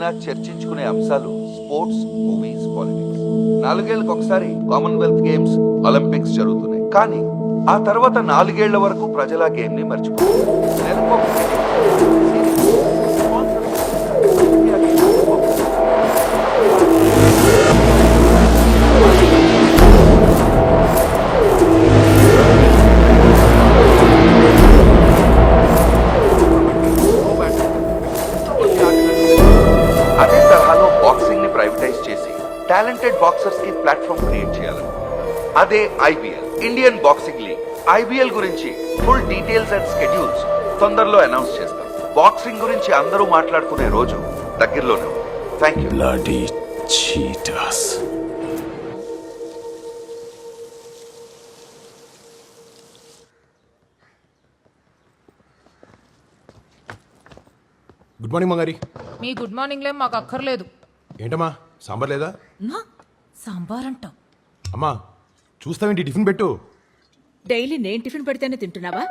అయినా చర్చించుకునే అంశాలు sports, movies, politics. 4 ఏళ్లకు ఒకసారి కామన్వెల్త్ గేమ్స్, ఒలింపిక్స్ జరుగుతున్నాయి. కానీ ఆ తర్వాత 4 ఏళ్ల వరకు ప్రజల గేమ్ ని మర్చిపోతారు. అదే తరహాలో బాక్సింగ్ ని ప్రైవేటైజ్ చేసి టాలెంటెడ్ బాక్సర్స్ కి ప్లాట్ఫామ్ క్రియేట్ చేయాలని. అదే IBL, Indian boxing league. IBL గురించి ఫుల్ డీటెయిల్స్ అండ్ స్కెడ్యూల్స్ తొందరలో అనౌన్స్ చేస్తాం. బాక్సింగ్ గురించి అందరూ మాట్లాడుకునే రోజు దగ్గరలోనే ఉంది. Thank you. Bloody cheaters. Good morning మంగారి. మీ గుడ్ మార్నింగ్లే మాకు అక్కర్లేదు. ఏంటమ్మా సాంబార్ లేదా? సాంబార్ అంటాం. అమ్మా చూస్తావేంటి, టిఫిన్ పెట్టు. డైలీ నేను టిఫిన్ పెడితేనే తింటున్నావా?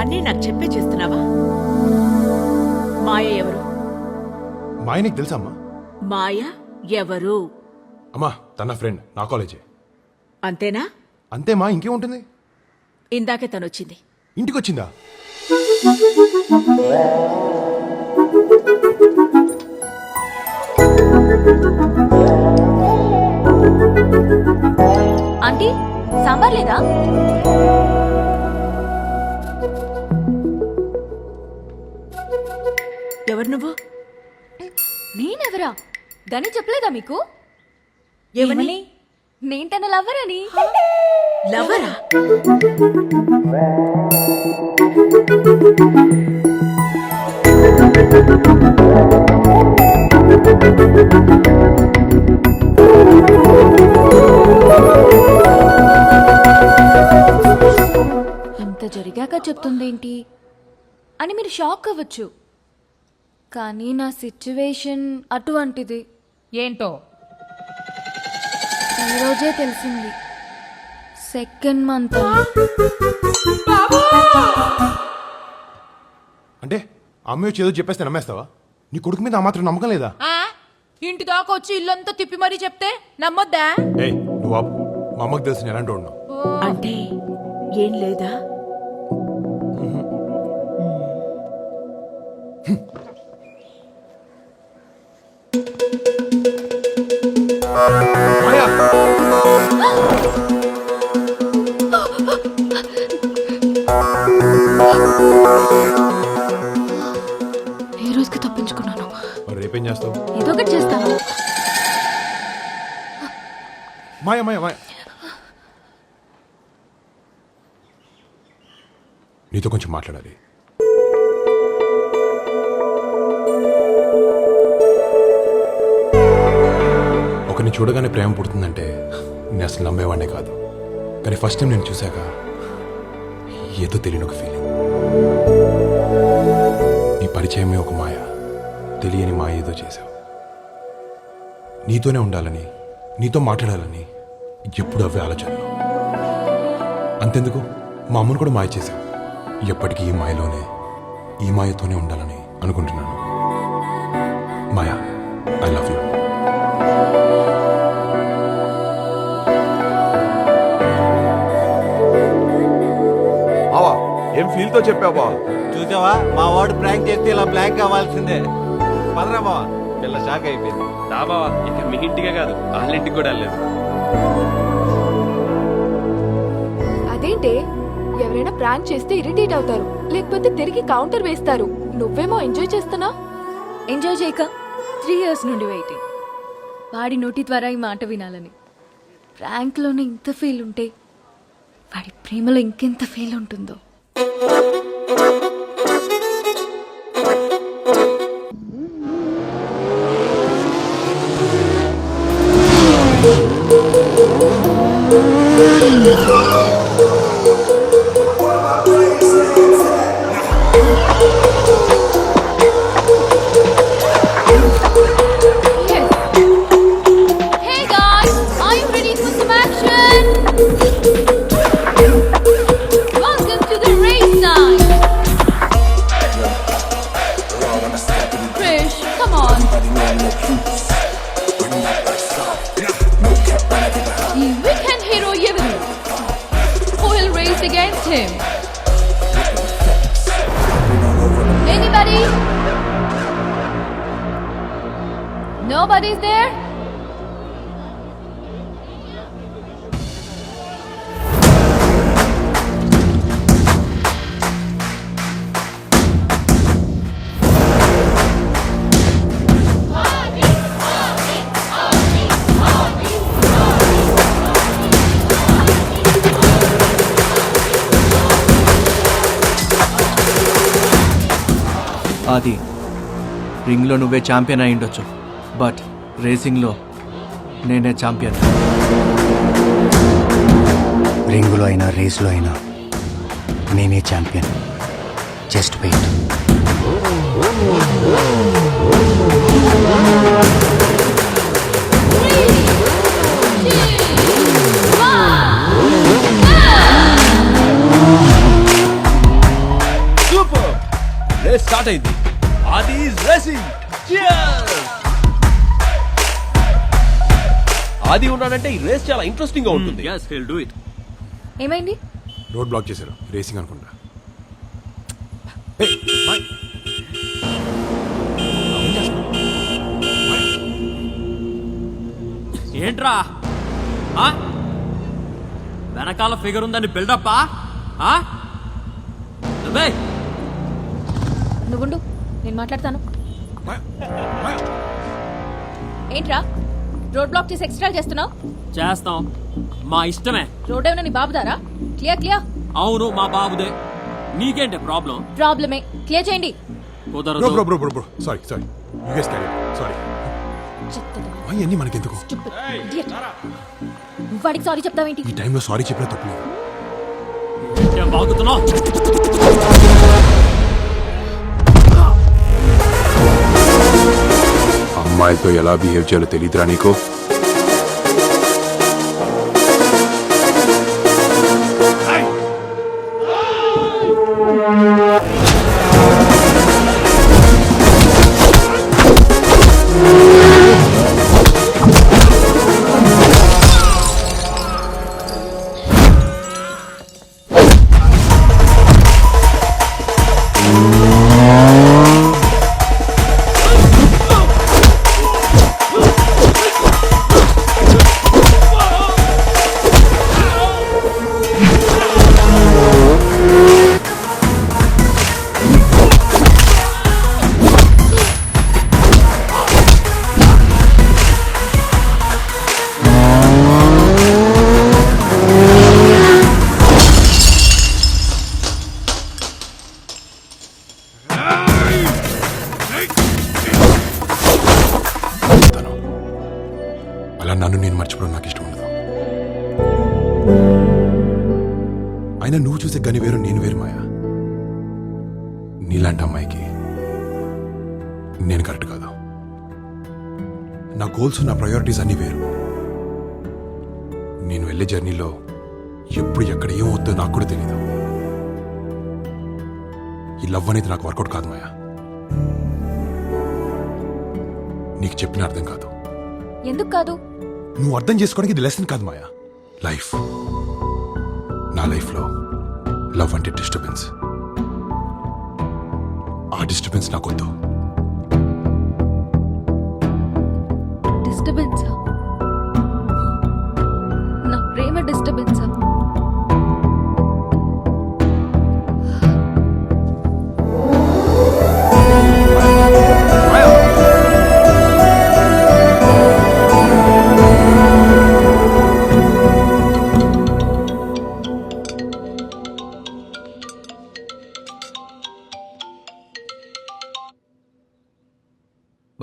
అన్నీ నాకు చెప్పే చేస్తున్నావా? మాయ ఎవరు? మా ఆయనకి తెలుసా అమ్మా? మాయ ఎవరు? అమ్మా తన ఫ్రెండ్, నా కాలేజే. అంతేనా? అంతేమా, ఇంకేముంటుంది? ఇందాకే తనొచ్చింది. ఇంటికి వచ్చిందా? ఆంటీ సాంబార్ లేదా? ఎవరు నువ్వు? నేనెవరా? దాన్ని చెప్పలేదా మీకు? ఏమని? నేను తన లవ్వర్ అని. లవరా? ఇంత జరిగాక చెప్తుందేంటి అని మీరు షాక్ అవ్వచ్చు. కానీ నా సిచ్యువేషన్ అటువంటిది. ఏంటో ఈరోజే తెలిసింది. Second month. అంటే అమ్మ వచ్చి ఏదో చెప్పేస్తే నమ్మేస్తావా? నీ కొడుకు మీద ఆ మాత్రం నమ్మకం లేదా? ఇంటి దాకా వచ్చి ఇల్లంతా తిప్పి మరీ చెప్తే నమ్మొద్దా? ఏయ్ నువ్వు ఆపు. మా అమ్మకి తెలిసి నేను ఎలాంటి ఉన్నావు. అంటే ఏం లేదా? ఏ రోజుకి తప్పించుకున్నాను. మరి రేపేం చేస్తావు? ఏదో ఒకటి చేస్తాను. మాయ మాయ మాయ, నీతో కొంచెం మాట్లాడాలి. ఒకరిని చూడగానే ప్రేమ పుడుతుందంటే నేను అసలు నమ్మేవాడినే కాదు. కానీ ఫస్ట్ టైం నేను చూశాక ఏదో తెలియని ఒక ఫీలింగ్. నీ పరిచయమే ఒక మాయ, తెలియని మాయ ఏదో చేశావు. నీతోనే ఉండాలని, నీతో మాట్లాడాలని ఎప్పుడు అవే ఆలోచనలు. అంతెందుకు మా అమ్మను కూడా మాయ చేశావు. ఎప్పటికీ ఈ మాయలోనే, ఈ మాయతోనే ఉండాలని అనుకుంటున్నాను. మాయా, ఐ లవ్ యూ. బావా ఏం ఫీల్ తో చెప్పావు బావా? చూసావా మా వాడు ప్రాంక్ చేస్తే ఇలా బ్లాంక్ కావాల్సిందే. పదరా బావా, పిల్ల షాక్ అయిపోయింది. దా బావా, ఇక మీ ఇంటికే కాదు వాళ్ళ ఇంటికి కూడా వెళ్ళలేదు. అదేంటే, ఎవరైనా ప్రాంక్ చేస్తే ఇరిటేట్ అవుతారు, లేకపోతే తిరిగి కౌంటర్ వేస్తారు. నువ్వేమో ఎంజాయ్ చేస్తున్నా. ఎంజాయ్ చేయక 3 years నుండి వెయిటింగ్. వాడి నోటి ద్వారా ఈ మాట వినాలని. ప్రాంక్లోనే ఇంత ఫీల్ ఉంటే వాడి ప్రేమలో ఇంకెంత ఫీల్ ఉంటుందో. Nobody's there? అది రింగ్లో నువ్వే ఛాంపియన్ అయి ఉండొచ్చు, బట్ రేసింగ్లో నేనే ఛాంపియన్. రింగులో అయినా రేసులో అయినా నేనే champion. Just wait. Super, race start అయింది. ఆది రేసింగ్. ఆది ఉన్నాడంటే ఈ రేస్ చాలా ఇంట్రెస్టింగ్ గా ఉంటుంది. yes he'll do it. ఏమైంది? రోడ్ బ్లాక్ చేశారు, రేసింగ్ అనుకుంటా. ఏయ్, మాయ్. ఏం చేస్తున్నావ్? మాయ్. ఏంట్రా వెనకాల ఫిగర్ ఉందని బిల్డప్పా? నువ్వుండు, నేను మాట్లాడతాను. మాయ్. మాయ్. ఏంట్రా రోడ్ బ్లాక్ చేసి ఎక్స్ట్రా చేస్తున్నావు? చేస్తాం, మా ఇష్టమే. రోడ్ ఏమైనా నీ బాబుదారా? Clear clear. అవును, మా బాబుదే. నీకేంటి ప్రాబ్లం? ప్రాబ్లమే, క్లియర్ చేయండి. Bro bro bro bro bro sorry sorry you guess carry sorry. మాయ్ అన్నీ మనకెందుకు? నువ్వు వాడికి సారీ చెప్తావేంటి? ఈ టైంలో సారీ చెప్పినా తప్పులేదు. ఏం బాగుతున్నావు? అమ్మాయిలతో ఎలా బిహేవ్ చేయాలో తెలియదురా నీకు? అలా నన్ను నేను మర్చిపోవడం నాకు ఇష్టం ఉండదు. అయినా నువ్వు చూసే గని వేరు, నేను వేరు మాయా. నీలాంటి అమ్మాయికి నేను కరెక్ట్ కాదు. నా గోల్స్, నా ప్రయారిటీస్ అన్నీ వేరు. నేను వెళ్ళే జర్నీలో ఎప్పుడు ఎక్కడ ఏమవుతుందో నాకు కూడా తెలీదు. ఈ లవ్ అనేది నాకు వర్కౌట్ కాదు మాయా. నీకు చెప్పిన అర్థం కాదు. ఎందుకు కాదు? నువ్వు అర్థం చేసుకోవడానికి ఇది లెసన్ కాదు మాయా, లైఫ్. నా లైఫ్లో లవ్ అంటే డిస్టర్బెన్స్. ఆ డిస్టర్బెన్స్ నాకొద్దు. డిస్టర్బెన్సా? నా ప్రేమ డిస్టర్బెన్సా?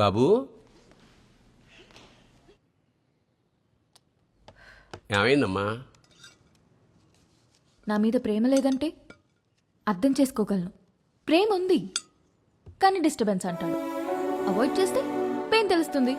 బాబు, ఏమైందమ్మా? నా మీద ప్రేమ లేదంటే అర్థం చేసుకోగలను. ప్రేమ ఉంది కానీ డిస్టర్బెన్స్ అంటాడు. అవాయిడ్ చేస్తే పెయిన్ తెలుస్తుంది.